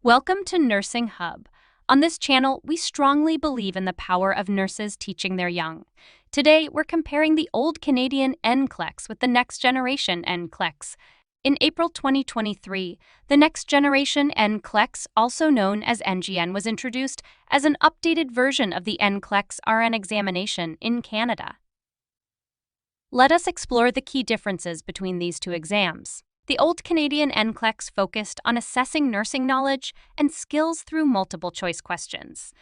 Welcome to Nursing Hub. On this channel, we strongly believe in the power of nurses teaching their young. Today, we're comparing the old Canadian NCLEX with the Next Generation NCLEX. In April 2023, the Next Generation NCLEX, also known as NGN, was introduced as an updated version of the NCLEX-RN examination in Canada. Let us explore the key differences between these two exams. The old Canadian NCLEX focused on assessing nursing knowledge and skills through multiple-choice questions.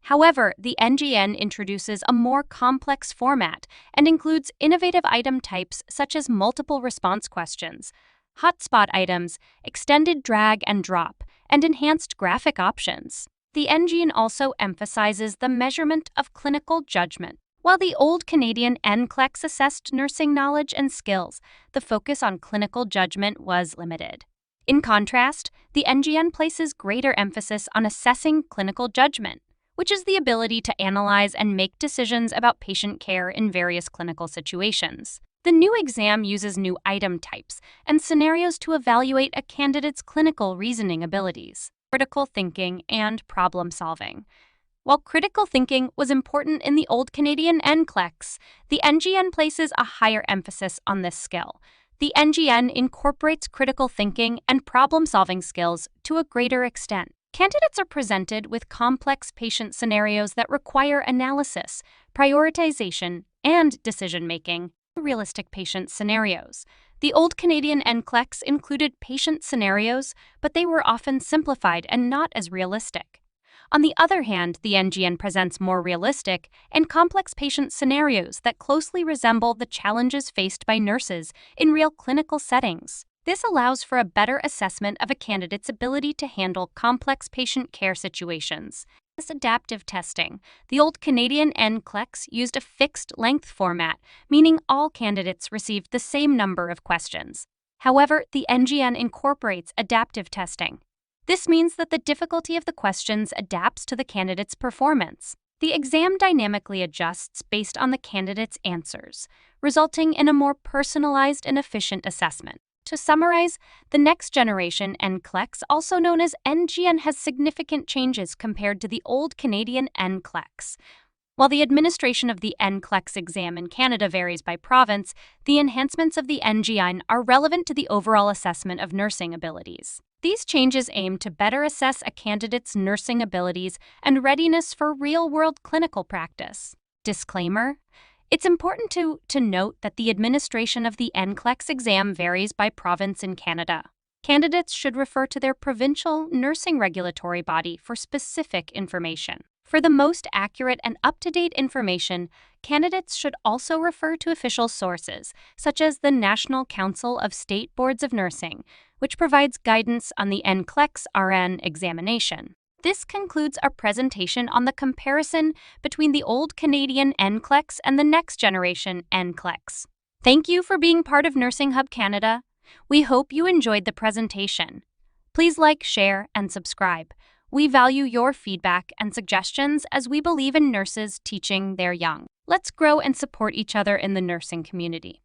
However, the NGN introduces a more complex format and includes innovative item types such as multiple response questions, hotspot items, extended drag and drop, and enhanced graphic options. The NGN also emphasizes the measurement of clinical judgment. While the old Canadian NCLEX assessed nursing knowledge and skills, the focus on clinical judgment was limited. In contrast, the NGN places greater emphasis on assessing clinical judgment, which is the ability to analyze and make decisions about patient care in various clinical situations. The new exam uses new item types and scenarios to evaluate a candidate's clinical reasoning abilities, critical thinking, and problem solving. While critical thinking was important in the old Canadian NCLEX, the NGN places a higher emphasis on this skill. The NGN incorporates critical thinking and problem-solving skills to a greater extent. Candidates are presented with complex patient scenarios that require analysis, prioritization, and decision-making. Realistic patient scenarios. The old Canadian NCLEX included patient scenarios, but they were often simplified and not as realistic. On the other hand, the NGN presents more realistic and complex patient scenarios that closely resemble the challenges faced by nurses in real clinical settings. This allows for a better assessment of a candidate's ability to handle complex patient care situations. This adaptive testing. The old Canadian NCLEX used a fixed-length format, meaning all candidates received the same number of questions. However, the NGN incorporates adaptive testing. This means that the difficulty of the questions adapts to the candidate's performance. The exam dynamically adjusts based on the candidate's answers, resulting in a more personalized and efficient assessment. To summarize, the Next Generation NCLEX, also known as NGN, has significant changes compared to the old Canadian NCLEX. While the administration of the NCLEX exam in Canada varies by province, the enhancements of the NGN are relevant to the overall assessment of nursing abilities. These changes aim to better assess a candidate's nursing abilities and readiness for real-world clinical practice. Disclaimer: it's important to note that the administration of the NCLEX exam varies by province in Canada. Candidates should refer to their provincial nursing regulatory body for specific information. For the most accurate and up-to-date information, candidates should also refer to official sources, such as the National Council of State Boards of Nursing, which provides guidance on the NCLEX-RN examination. This concludes our presentation on the comparison between the old Canadian NCLEX and the Next Generation NCLEX. Thank you for being part of Nursing Hub Canada. We hope you enjoyed the presentation. Please like, share, and subscribe. We value your feedback and suggestions as we believe in nurses teaching their young. Let's grow and support each other in the nursing community.